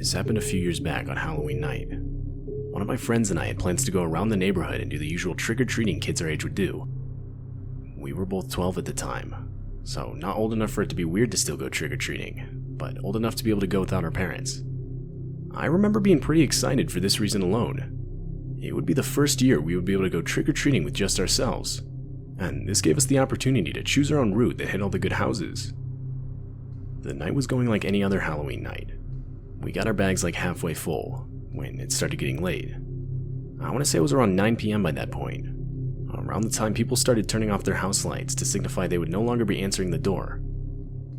This happened a few years back on Halloween night. One of my friends and I had plans to go around the neighborhood and do the usual trick-or-treating kids our age would do. We were both 12 at the time, so not old enough for it to be weird to still go trick-or-treating, but old enough to be able to go without our parents. I remember being pretty excited for this reason alone. It would be the first year we would be able to go trick-or-treating with just ourselves, and this gave us the opportunity to choose our own route that hit all the good houses. The night was going like any other Halloween night. We got our bags like halfway full when it started getting late. I want to say it was around 9 p.m. by that point, around the time people started turning off their house lights to signify they would no longer be answering the door.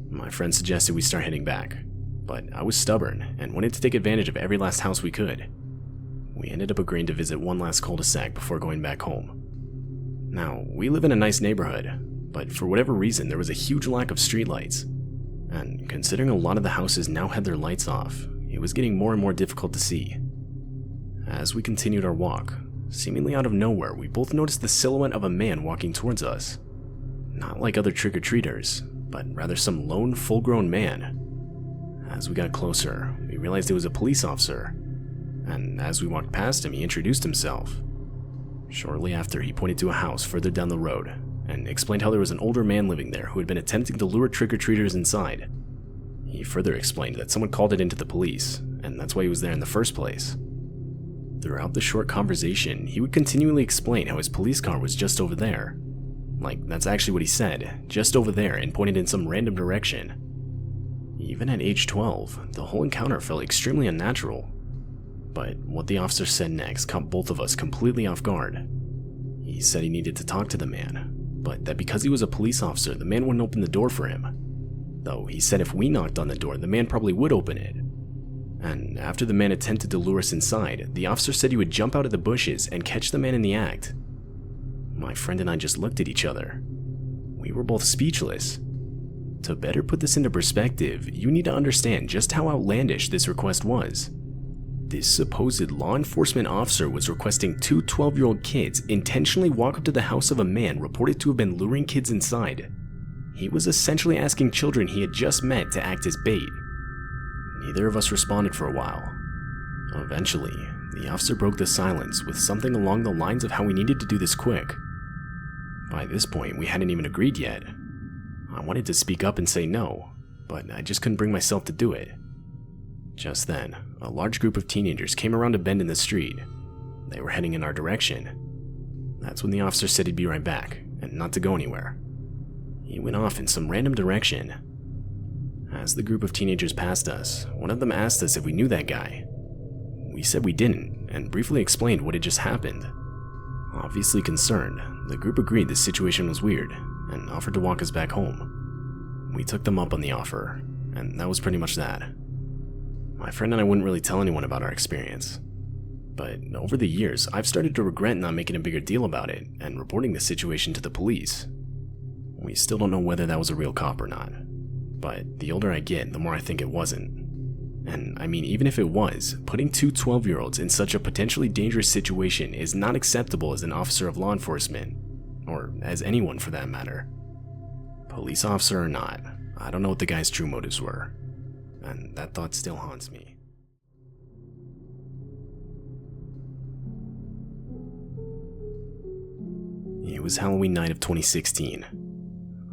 My friend suggested we start heading back, but I was stubborn and wanted to take advantage of every last house we could. We ended up agreeing to visit one last cul-de-sac before going back home. Now, we live in a nice neighborhood, but for whatever reason there was a huge lack of streetlights. And considering a lot of the houses now had their lights off, it was getting more and more difficult to see. As we continued our walk, seemingly out of nowhere, we both noticed the silhouette of a man walking towards us. Not like other trick-or-treaters, but rather some lone, full-grown man. As we got closer, we realized it was a police officer, and as we walked past him, he introduced himself. Shortly after, he pointed to a house further down the road, and explained how there was an older man living there who had been attempting to lure trick-or-treaters inside. He further explained that someone called it into the police, and that's why he was there in the first place. Throughout the short conversation, he would continually explain how his police car was just over there. Like, that's actually what he said, just over there, and pointed in some random direction. Even at age 12, the whole encounter felt extremely unnatural. But what the officer said next caught both of us completely off guard. He said he needed to talk to the man, but that because he was a police officer, the man wouldn't open the door for him. Though he said if we knocked on the door, the man probably would open it. And after the man attempted to lure us inside, the officer said he would jump out of the bushes and catch the man in the act. My friend and I just looked at each other. We were both speechless. To better put this into perspective, you need to understand just how outlandish this request was. This supposed law enforcement officer was requesting two 12-year-old kids intentionally walk up to the house of a man reported to have been luring kids inside. He was essentially asking children he had just met to act as bait. Neither of us responded for a while. Eventually, the officer broke the silence with something along the lines of how we needed to do this quick. By this point, we hadn't even agreed yet. I wanted to speak up and say no, but I just couldn't bring myself to do it. Just then, a large group of teenagers came around a bend in the street. They were heading in our direction. That's when the officer said he'd be right back, and not to go anywhere. He went off in some random direction. As the group of teenagers passed us, one of them asked us if we knew that guy. We said we didn't, and briefly explained what had just happened. Obviously concerned, the group agreed this situation was weird, and offered to walk us back home. We took them up on the offer, and that was pretty much that. My friend and I wouldn't really tell anyone about our experience. But over the years, I've started to regret not making a bigger deal about it and reporting the situation to the police. We still don't know whether that was a real cop or not. But the older I get, the more I think it wasn't. And I mean, even if it was, putting two 12-year-olds in such a potentially dangerous situation is not acceptable as an officer of law enforcement, or as anyone for that matter. Police officer or not, I don't know what the guy's true motives were. And that thought still haunts me. It was Halloween night of 2016.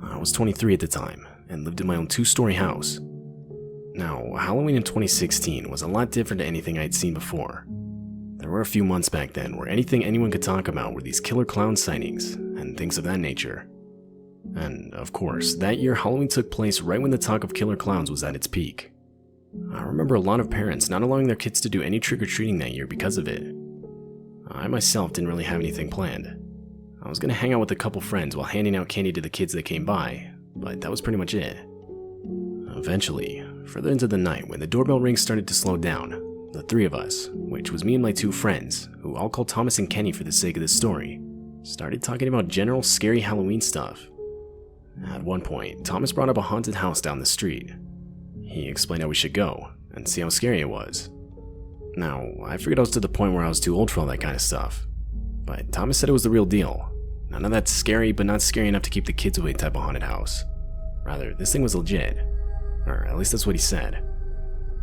I was 23 at the time, and lived in my own 2-story house. Now, Halloween in 2016 was a lot different to anything I'd seen before. There were a few months back then where anything anyone could talk about were these killer clown sightings, and things of that nature. And, of course, that year Halloween took place right when the talk of killer clowns was at its peak. I remember a lot of parents not allowing their kids to do any trick-or-treating that year because of it. I myself didn't really have anything planned. I was going to hang out with a couple friends while handing out candy to the kids that came by, but that was pretty much it. Eventually, further into the night, when the doorbell rings started to slow down, the three of us, which was me and my 2 friends, who I'll call Thomas and Kenny for the sake of this story, started talking about general scary Halloween stuff. At one point, Thomas brought up a haunted house down the street. He explained how we should go, and see how scary it was. Now, I figured I was to the point where I was too old for all that kind of stuff, but Thomas said it was the real deal. None of that scary but not scary enough to keep the kids away type of haunted house. Rather, this thing was legit. Or at least that's what he said.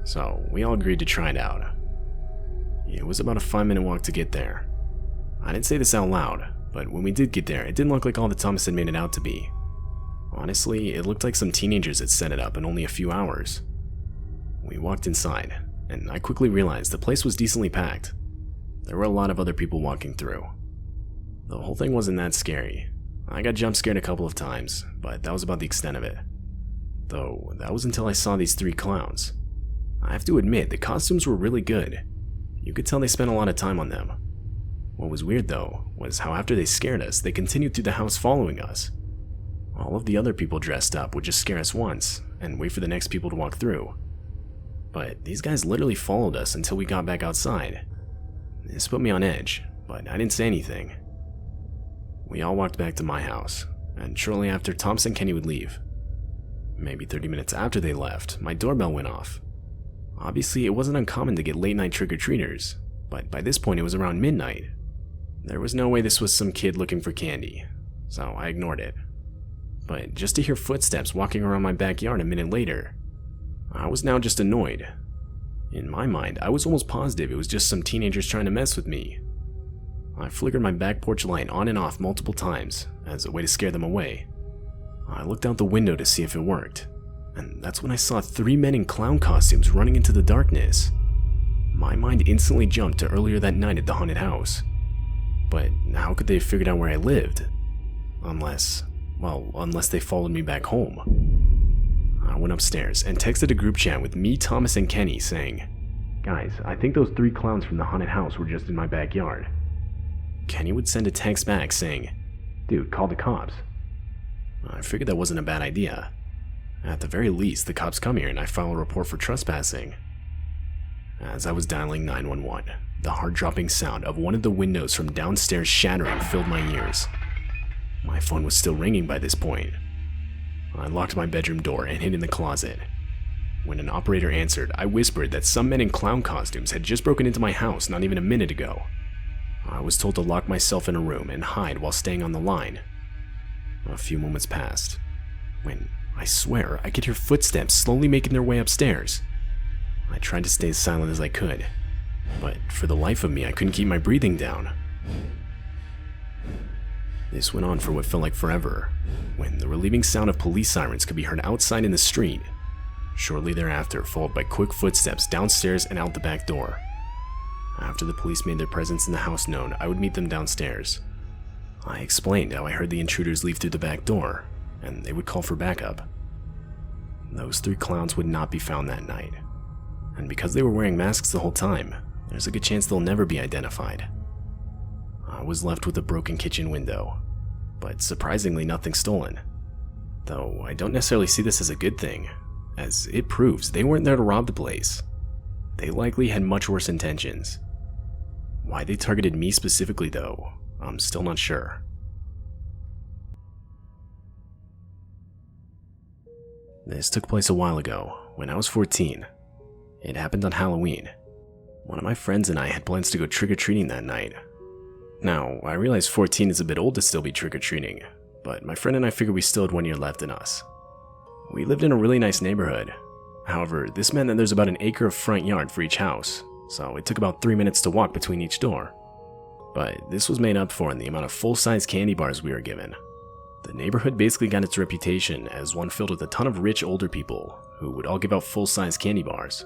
so we all agreed to try it out. It was about a 5-minute walk to get there. I didn't say this out loud, but when we did get there, it didn't look like all that Thomas had made it out to be. Honestly, it looked like some teenagers had set it up in only a few hours. We walked inside, and I quickly realized the place was decently packed. There were a lot of other people walking through. The whole thing wasn't that scary. I got jump scared a couple of times, but that was about the extent of it. Though, that was until I saw these 3 clowns. I have to admit, the costumes were really good. You could tell they spent a lot of time on them. What was weird though, was how after they scared us, they continued through the house following us. All of the other people dressed up would just scare us once, and wait for the next people to walk through. But these guys literally followed us until we got back outside. This put me on edge, but I didn't say anything. We all walked back to my house, and shortly after, Thomas and Kenny would leave. Maybe 30 minutes after they left, my doorbell went off. Obviously, it wasn't uncommon to get late-night trick-or-treaters, but by this point it was around midnight. There was no way this was some kid looking for candy, so I ignored it. But just to hear footsteps walking around my backyard a minute later, I was now just annoyed. In my mind, I was almost positive it was just some teenagers trying to mess with me. I flickered my back porch light on and off multiple times as a way to scare them away. I looked out the window to see if it worked, and that's when I saw 3 men in clown costumes running into the darkness. My mind instantly jumped to earlier that night at the haunted house. But how could they have figured out where I lived? Unless they followed me back home. I went upstairs and texted a group chat with me, Thomas, and Kenny saying, "Guys, I think those 3 clowns from the haunted house were just in my backyard." Kenny would send a text back saying, "Dude, call the cops." I figured that wasn't a bad idea. At the very least, the cops come here and I file a report for trespassing. As I was dialing 911, the heart-dropping sound of one of the windows from downstairs shattering filled my ears. My phone was still ringing by this point. I locked my bedroom door and hid in the closet. When an operator answered, I whispered that some men in clown costumes had just broken into my house not even a minute ago. I was told to lock myself in a room and hide while staying on the line. A few moments passed, when, I swear, I could hear footsteps slowly making their way upstairs. I tried to stay as silent as I could, but for the life of me, I couldn't keep my breathing down. This went on for what felt like forever, when the relieving sound of police sirens could be heard outside in the street. Shortly thereafter, followed by quick footsteps downstairs and out the back door. After the police made their presence in the house known, I would meet them downstairs. I explained how I heard the intruders leave through the back door, and they would call for backup. Those 3 clowns would not be found that night, and because they were wearing masks the whole time, there's a good chance they'll never be identified. I was left with a broken kitchen window, but surprisingly nothing stolen. Though I don't necessarily see this as a good thing, as it proves they weren't there to rob the place. They likely had much worse intentions. Why they targeted me specifically though, I'm still not sure. This took place a while ago, when I was 14. It happened on Halloween. One of my friends and I had plans to go trick-or-treating that night. Now, I realize 14 is a bit old to still be trick-or-treating, but my friend and I figured we still had 1 year left in us. We lived in a really nice neighborhood. However, this meant that there's about an acre of front yard for each house, so it took about 3 minutes to walk between each door. But this was made up for in the amount of full-size candy bars we were given. The neighborhood basically got its reputation as one filled with a ton of rich older people who would all give out full-size candy bars.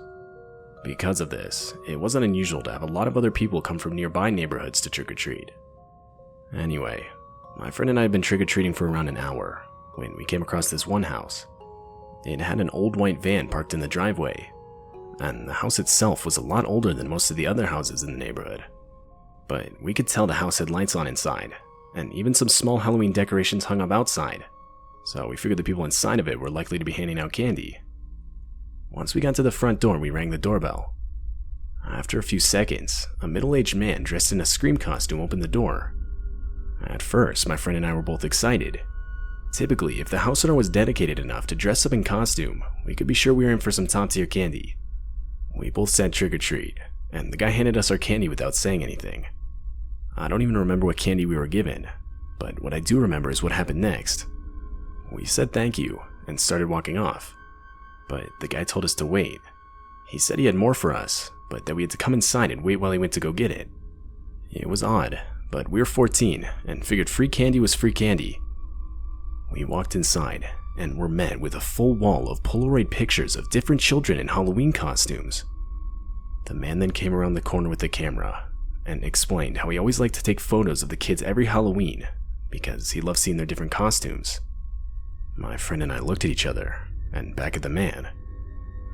Because of this, it wasn't unusual to have a lot of other people come from nearby neighborhoods to trick-or-treat. Anyway, my friend and I had been trick-or-treating for around an hour when we came across this one house. It had an old white van parked in the driveway, and the house itself was a lot older than most of the other houses in the neighborhood. But we could tell the house had lights on inside, and even some small Halloween decorations hung up outside, so we figured the people inside of it were likely to be handing out candy. Once we got to the front door, we rang the doorbell. After a few seconds, a middle-aged man dressed in a Scream costume opened the door. At first, my friend and I were both excited. Typically, if the house owner was dedicated enough to dress up in costume, we could be sure we were in for some top-tier candy. We both said trick-or-treat, and the guy handed us our candy without saying anything. I don't even remember what candy we were given, but what I do remember is what happened next. We said thank you and started walking off, but the guy told us to wait. He said he had more for us, but that we had to come inside and wait while he went to go get it. It was odd, but we were 14 and figured free candy was free candy. We walked inside and were met with a full wall of Polaroid pictures of different children in Halloween costumes. The man then came around the corner with the camera and explained how he always liked to take photos of the kids every Halloween because he loved seeing their different costumes. My friend and I looked at each other and back at the man.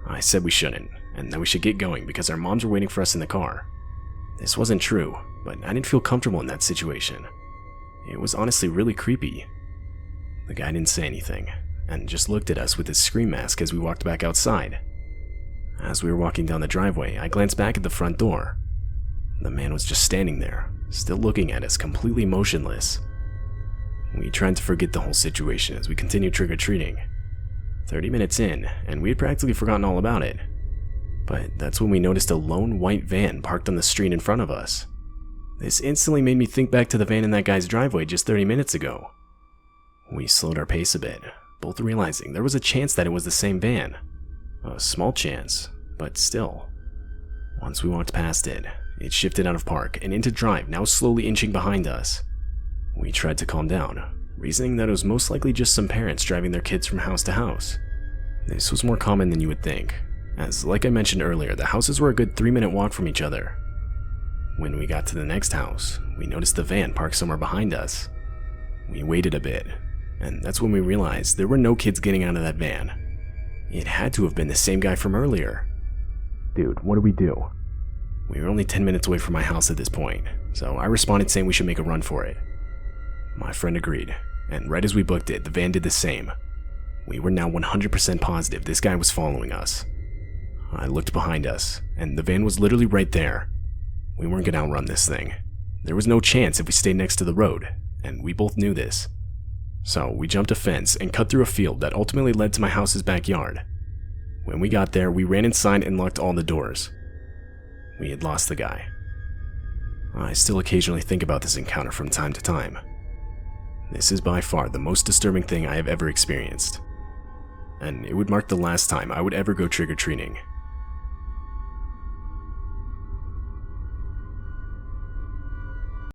I said we shouldn't, and that we should get going because our moms were waiting for us in the car. This wasn't true, but I didn't feel comfortable in that situation. It was honestly really creepy. The guy didn't say anything, and just looked at us with his scream mask as we walked back outside. As we were walking down the driveway, I glanced back at the front door. The man was just standing there, still looking at us, completely motionless. We tried to forget the whole situation as we continued trick-or-treating. 30 minutes in, and we had practically forgotten all about it. But that's when we noticed a lone white van parked on the street in front of us. This instantly made me think back to the van in that guy's driveway just 30 minutes ago. We slowed our pace a bit, both realizing there was a chance that it was the same van. A small chance, but still. Once we walked past it, it shifted out of park and into drive, now slowly inching behind us. We tried to calm down, reasoning that it was most likely just some parents driving their kids from house to house. This was more common than you would think, as like I mentioned earlier, the houses were a good 3-minute walk from each other. When we got to the next house, we noticed the van parked somewhere behind us. We waited a bit, and that's when we realized there were no kids getting out of that van. It had to have been the same guy from earlier. Dude, what do we do? We were only 10 minutes away from my house at this point, so I responded saying we should make a run for it. My friend agreed, and right as we booked it, the van did the same. We were now 100% positive this guy was following us. I looked behind us, and the van was literally right there. We weren't gonna outrun this thing. There was no chance if we stayed next to the road, and we both knew this. So we jumped a fence and cut through a field that ultimately led to my house's backyard. When we got there, we ran inside and locked all the doors. We had lost the guy. I still occasionally think about this encounter from time to time. This is by far the most disturbing thing I have ever experienced. And it would mark the last time I would ever go trick-or-treating.